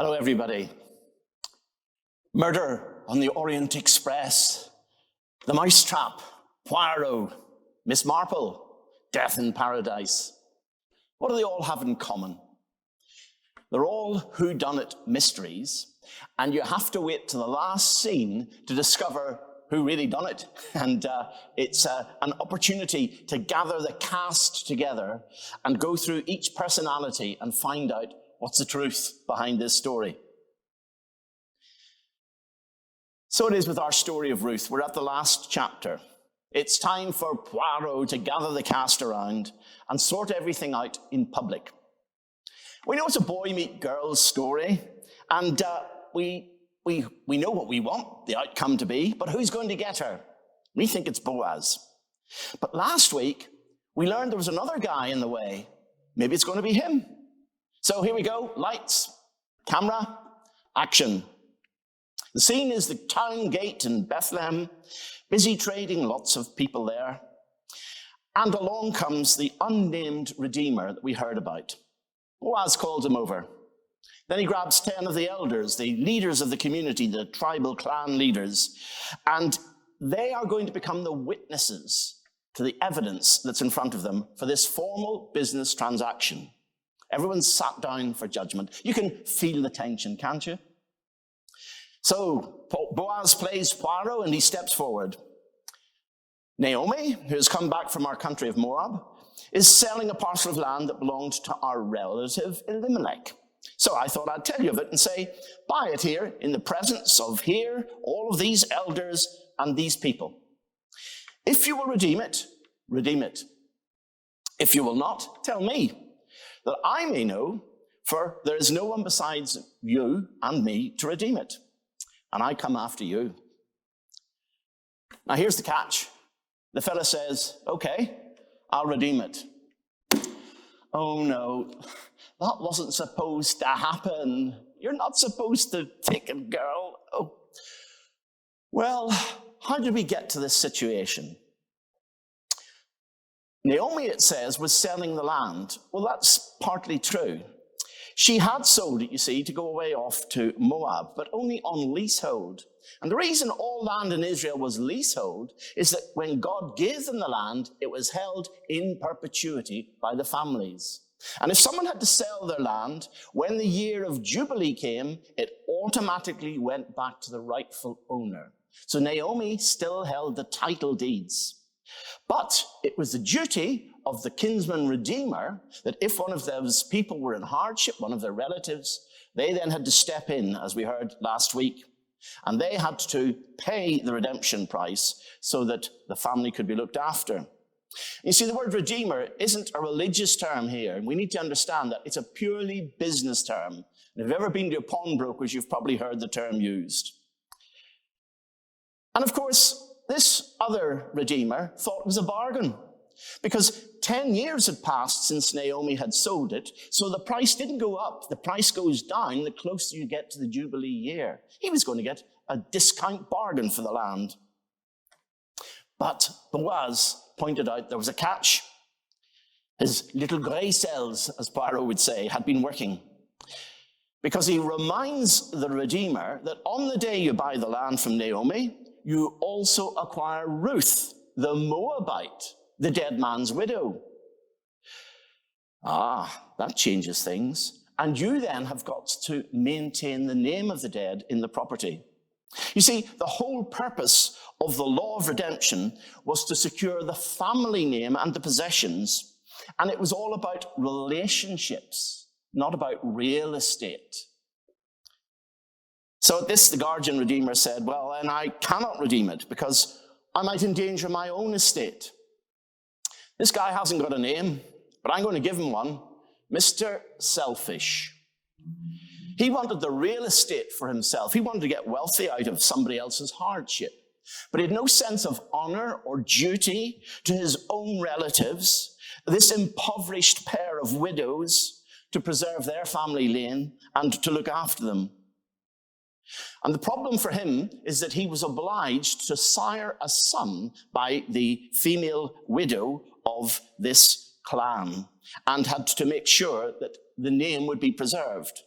Hello, everybody. Murder on the Orient Express, The Mousetrap, Poirot, Miss Marple, Death in Paradise. What do they all have in common? They're all whodunit mysteries, and you have to wait to the last scene to discover who really done it. And it's an opportunity to gather the cast together and go through each personality and find out what's the truth behind this story. So it is with our story of Ruth. We're at the last chapter. It's time for Poirot to gather the cast around and sort everything out in public. We know it's a boy meet girls story, and we know what we want the outcome to be, but who's going to get her? We think it's Boaz. But last week, we learned there was another guy in the way. Maybe it's going to be him. So here we go. Lights, camera, action. The scene is the town gate in Bethlehem, busy trading, lots of people there. And along comes the unnamed Redeemer that we heard about. Boaz called him over. Then he grabs 10 of the elders, the leaders of the community, the tribal clan leaders, and they are going to become the witnesses to the evidence that's in front of them for this formal business transaction. Everyone's sat down for judgment. You can feel the tension, can't you? So Boaz plays Poirot and he steps forward. Naomi, who has come back from our country of Moab, is selling a parcel of land that belonged to our relative Elimelech. So I thought I'd tell you of it and say, buy it here in the presence of here, all of these elders and these people. If you will redeem it, redeem it. If you will not, tell me, that I may know, for there is no one besides you and me to redeem it. And I come after you. Now here's the catch. The fella says, okay, I'll redeem it. Oh no, that wasn't supposed to happen. You're not supposed to take it, girl. Oh. Well, how did we get to this situation? Naomi, it says, was selling the land. Well, that's partly true. She had sold it, you see, to go away off to Moab, but only on leasehold. And the reason all land in Israel was leasehold is that when God gave them the land, it was held in perpetuity by the families. And if someone had to sell their land, when the year of Jubilee came, it automatically went back to the rightful owner. So Naomi still held the title deeds. But it was the duty of the kinsman redeemer that if one of those people were in hardship, one of their relatives, they then had to step in, as we heard last week, and they had to pay the redemption price so that the family could be looked after. You see, the word redeemer isn't a religious term here, and we need to understand that it's a purely business term. And if you've ever been to a pawnbroker's, you've probably heard the term used. And of course, this other redeemer thought it was a bargain, because 10 years had passed since Naomi had sold it, so the price didn't go up. The price goes down the closer you get to the Jubilee year. He was going to get a discount bargain for the land. But Boaz pointed out there was a catch. His little grey cells, as Poirot would say, had been working, because he reminds the Redeemer that on the day you buy the land from Naomi, you also acquire Ruth, the Moabite, the dead man's widow. That changes things. And you then have got to maintain the name of the dead in the property. You see, the whole purpose of the law of redemption was to secure the family name and the possessions. And it was all about relationships, not about real estate. So at this, the guardian redeemer said, well, then I cannot redeem it because I might endanger my own estate. This guy hasn't got a name, but I'm going to give him one, Mr. Selfish. He wanted the real estate for himself. He wanted to get wealthy out of somebody else's hardship. But he had no sense of honor or duty to his own relatives, this impoverished pair of widows, to preserve their family lane and to look after them. And the problem for him is that he was obliged to sire a son by the female widow of this clan and had to make sure that the name would be preserved.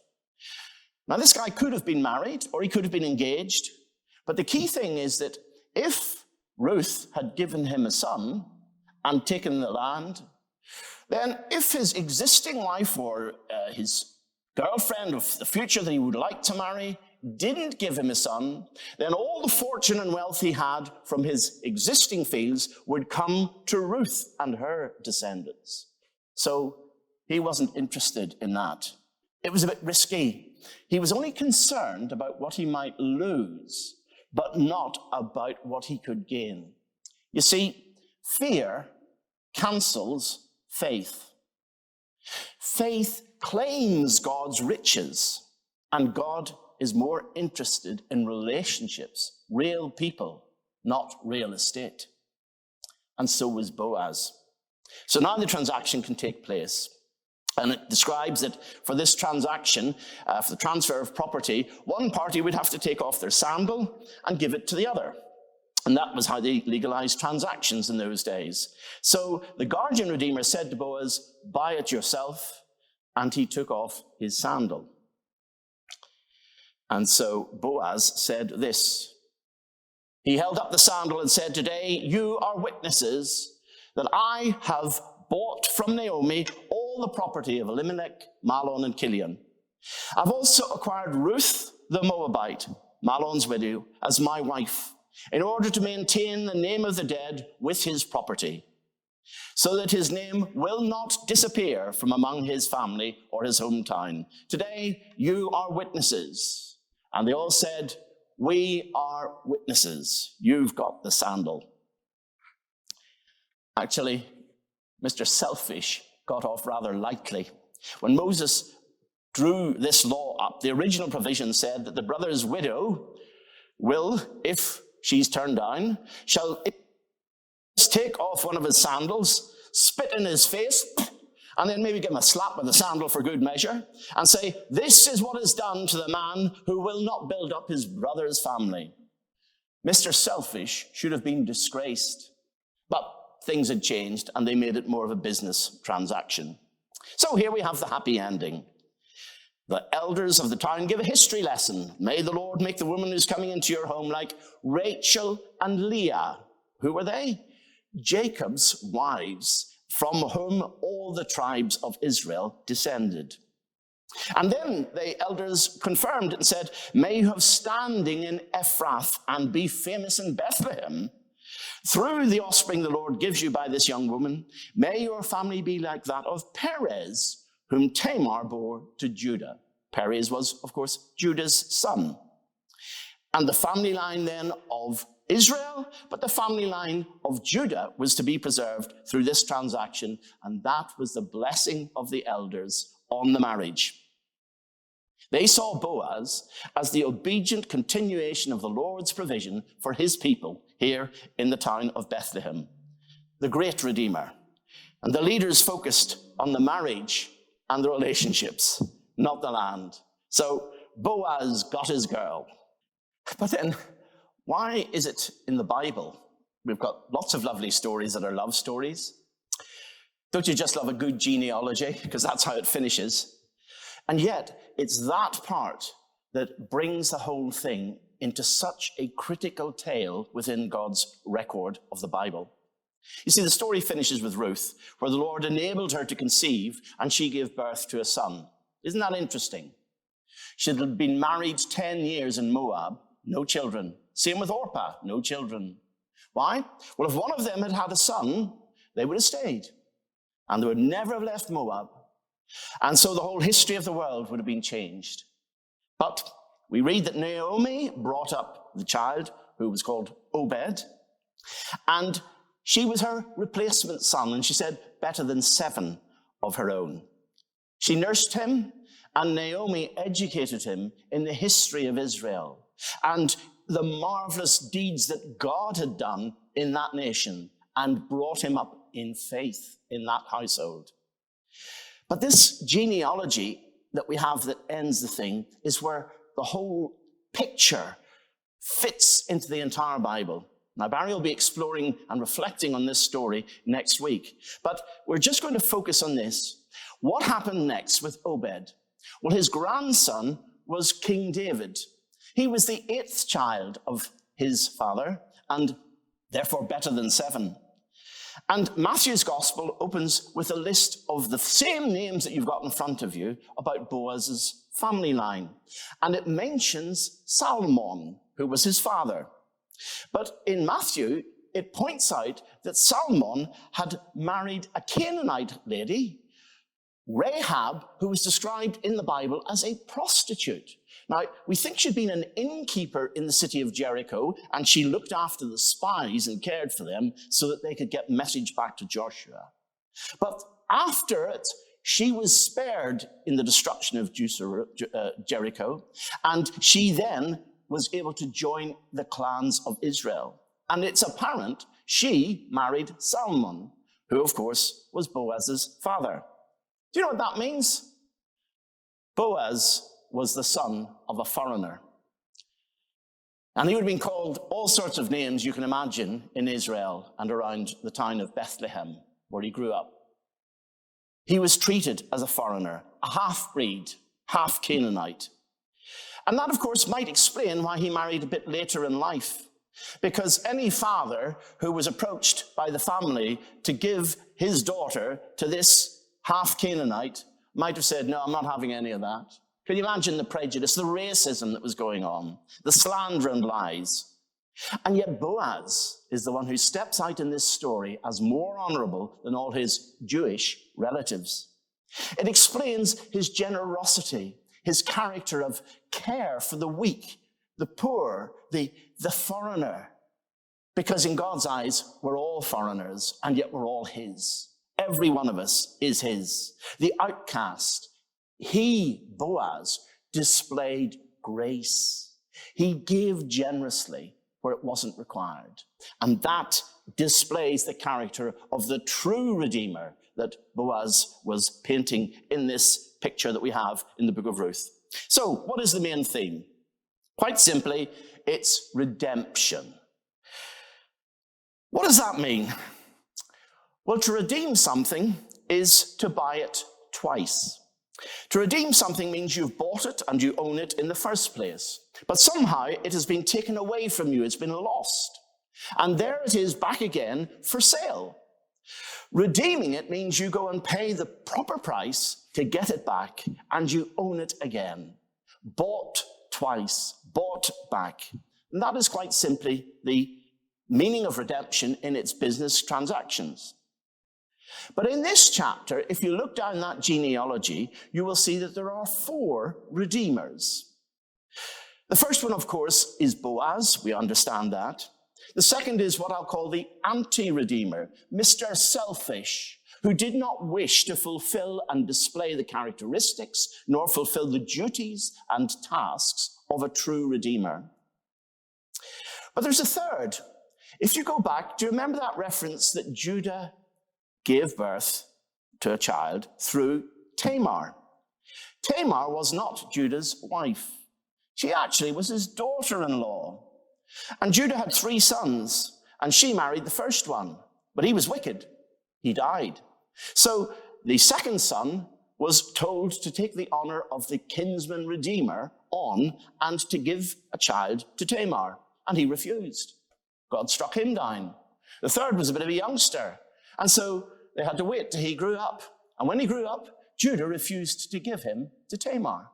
Now, this guy could have been married or he could have been engaged. But the key thing is that if Ruth had given him a son and taken the land, then if his existing wife or his girlfriend of the future that he would like to marry didn't give him a son, then all the fortune and wealth he had from his existing fields would come to Ruth and her descendants. So he wasn't interested in that. It was a bit risky. He was only concerned about what he might lose, but not about what he could gain. You see, fear cancels faith. Faith claims God's riches, and God is more interested in relationships, real people, not real estate. And so was Boaz. So now the transaction can take place. And it describes that for this transaction, for the transfer of property, one party would have to take off their sandal and give it to the other. And that was how they legalized transactions in those days. So the guardian redeemer said to Boaz, "Buy it yourself." And he took off his sandal. And so Boaz said this. He held up the sandal and said, "Today you are witnesses that I have bought from Naomi all the property of Elimelech, Mahlon, and Chilion. I've also acquired Ruth the Moabite, Mahlon's widow, as my wife, in order to maintain the name of the dead with his property, so that his name will not disappear from among his family or his hometown. Today you are witnesses." And they all said, "We are witnesses. You've got the sandal." Actually, Mr. Selfish got off rather lightly. When Moses drew this law up, the original provision said that the brother's widow will, if she's turned down, shall take off one of his sandals, spit in his face, and then maybe give him a slap with the sandal for good measure, and say, "This is what is done to the man who will not build up his brother's family." Mr. Selfish should have been disgraced, but things had changed, and they made it more of a business transaction. So here we have the happy ending. The elders of the town give a history lesson. "May the Lord make the woman who's coming into your home like Rachel and Leah." Who were they? Jacob's wives, from whom all the tribes of Israel descended. And then the elders confirmed and said, "May you have standing in Ephrath and be famous in Bethlehem. Through the offspring the Lord gives you by this young woman, may your family be like that of Perez, whom Tamar bore to Judah." Perez was, of course, Judah's son. And the family line then of Israel, but the family line of Judah was to be preserved through this transaction, and that was the blessing of the elders on the marriage. They saw Boaz as the obedient continuation of the Lord's provision for his people here in the town of Bethlehem, the great Redeemer. And the leaders focused on the marriage and the relationships, not the land. So Boaz got his girl. But then, why is it in the Bible we've got lots of lovely stories that are love stories? Don't you just love a good genealogy? Because that's how it finishes. And yet, it's that part that brings the whole thing into such a critical tale within God's record of the Bible. You see, the story finishes with Ruth, where the Lord enabled her to conceive, and she gave birth to a son. Isn't that interesting? She had been married 10 years in Moab, no children. Same with Orpah, no children. Why? Well, if one of them had had a son, they would have stayed, and they would never have left Moab. And so the whole history of the world would have been changed. But we read that Naomi brought up the child who was called Obed, and she was her replacement son, and she said better than 7 of her own. She nursed him, and Naomi educated him in the history of Israel and the marvelous deeds that God had done in that nation, and brought him up in faith in that household. But this genealogy that we have that ends the thing is where the whole picture fits into the entire Bible. Now, Barry will be exploring and reflecting on this story next week, but we're just going to focus on this. What happened next with Obed? Well, his grandson was King David. He was the 8th child of his father, and therefore better than 7. And Matthew's gospel opens with a list of the same names that you've got in front of you about Boaz's family line. And it mentions Salmon, who was his father. But in Matthew, it points out that Salmon had married a Canaanite lady, Rahab, who was described in the Bible as a prostitute. Now, we think she'd been an innkeeper in the city of Jericho, and she looked after the spies and cared for them so that they could get message back to Joshua. But after it, she was spared in the destruction of Jericho, and she then was able to join the clans of Israel. And it's apparent she married Salmon, who, of course, was Boaz's father. Do you know what that means? Boaz was the son of a foreigner. And he would have been called all sorts of names you can imagine in Israel and around the town of Bethlehem, where he grew up. He was treated as a foreigner, a half-breed, half-Canaanite. And that, of course, might explain why he married a bit later in life. Because any father who was approached by the family to give his daughter to this half-Canaanite might have said, no, I'm not having any of that. Can you imagine the prejudice, the racism that was going on, the slander and lies? And yet Boaz is the one who steps out in this story as more honorable than all his Jewish relatives. It explains his generosity, his character of care for the weak, the poor, the foreigner. Because in God's eyes, we're all foreigners, and yet we're all his. Every one of us is his. The outcast, he, Boaz, displayed grace. He gave generously where it wasn't required. And that displays the character of the true Redeemer that Boaz was painting in this picture that we have in the book of Ruth. So, what is the main theme? Quite simply, it's redemption. What does that mean? Well, to redeem something is to buy it twice. To redeem something means you've bought it and you own it in the first place. But somehow it has been taken away from you, it's been lost. And there it is back again for sale. Redeeming it means you go and pay the proper price to get it back and you own it again. Bought twice, bought back. And that is quite simply the meaning of redemption in its business transactions. But in this chapter, if you look down that genealogy, you will see that there are 4 redeemers. The first one, of course, is Boaz. We understand that. The second is what I'll call the anti-redeemer, Mr. Selfish, who did not wish to fulfill and display the characteristics, nor fulfill the duties and tasks of a true redeemer. But there's a third. If you go back, do you remember that reference that Judah gave birth to a child through Tamar? Tamar was not Judah's wife. She actually was his daughter-in-law. And Judah had 3 sons, and she married the first one. But he was wicked. He died. So the second son was told to take the honor of the kinsman redeemer on and to give a child to Tamar. And he refused. God struck him down. The third was a bit of a youngster. And so they had to wait till he grew up. And when he grew up, Judah refused to give him to Tamar.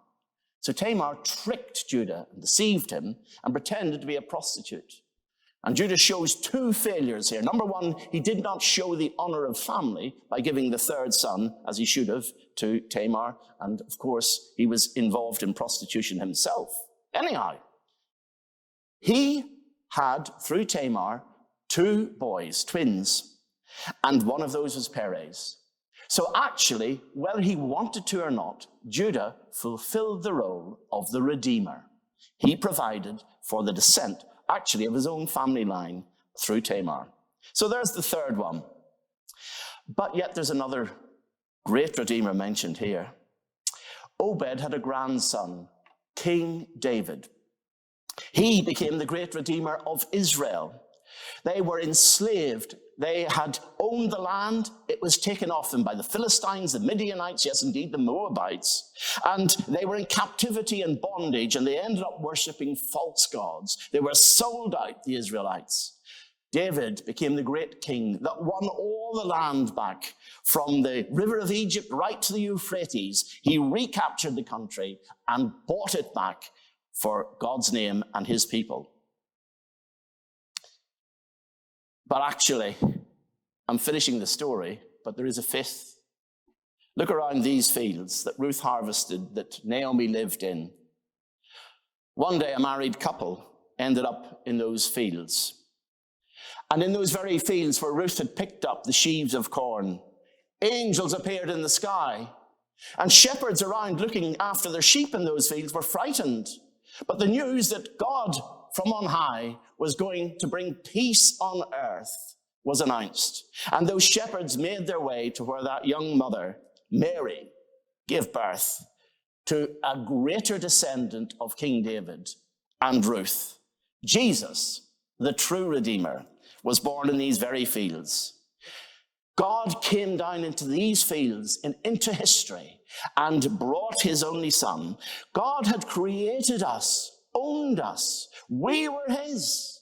So Tamar tricked Judah and deceived him and pretended to be a prostitute. And Judah shows 2 failures here. Number 1, he did not show the honor of family by giving the third son, as he should have, to Tamar. And of course, he was involved in prostitution himself. Anyhow, he had, through Tamar, 2 boys, twins. And one of those was Perez. So actually, whether he wanted to or not, Judah fulfilled the role of the Redeemer. He provided for the descent, actually, of his own family line through Tamar. So there's the third one. But yet there's another great Redeemer mentioned here. Obed had a grandson, King David. He became the great Redeemer of Israel. They were enslaved. They had owned the land. It was taken off them by the Philistines, the Midianites, yes, indeed, the Moabites. And they were in captivity and bondage, and they ended up worshipping false gods. They were sold out, the Israelites. David became the great king that won all the land back from the river of Egypt right to the Euphrates. He recaptured the country and bought it back for God's name and his people. But actually, I'm finishing the story, but there is a fifth. Look around these fields that Ruth harvested, that Naomi lived in. One day, a married couple ended up in those fields. And in those very fields where Ruth had picked up the sheaves of corn, angels appeared in the sky. And shepherds around looking after their sheep in those fields were frightened. But the news that God from on high was going to bring peace on earth was announced. And those shepherds made their way to where that young mother, Mary, gave birth to a greater descendant of King David and Ruth. Jesus, the true Redeemer, was born in these very fields. God came down into these fields and into history and brought his only son. God had created us, owned us. We were his.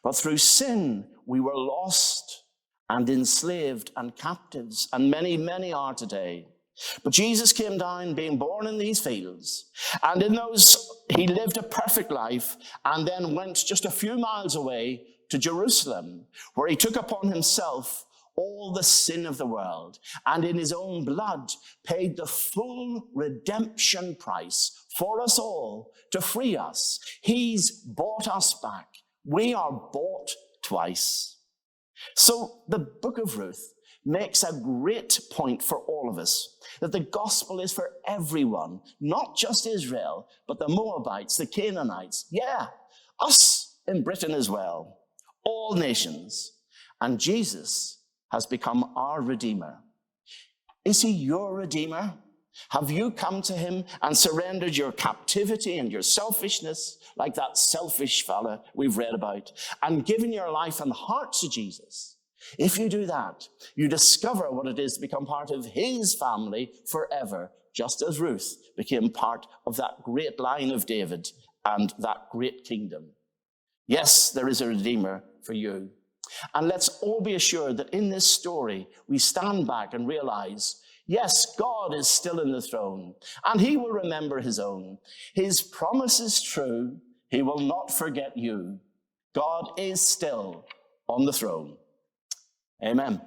But through sin, we were lost and enslaved and captives, and many, many are today. But Jesus came down, being born in these fields, and in those, he lived a perfect life, and then went just a few miles away to Jerusalem, where he took upon himself all the sin of the world, and in his own blood paid the full redemption price for us all to free us. He's bought us back. We are bought twice. So the book of Ruth makes a great point for all of us, that the gospel is for everyone, not just Israel, but the Moabites, the Canaanites, yeah, us in Britain as well, all nations. And Jesus has become our Redeemer. Is he your Redeemer? Have you come to him and surrendered your captivity and your selfishness, like that selfish fella we've read about, and given your life and heart to Jesus? If you do that, you discover what it is to become part of his family forever, just as Ruth became part of that great line of David and that great kingdom. Yes, there is a Redeemer for you. And let's all be assured that in this story, we stand back and realize, yes, God is still in the throne, and he will remember his own. His promise is true. He will not forget you. God is still on the throne. Amen.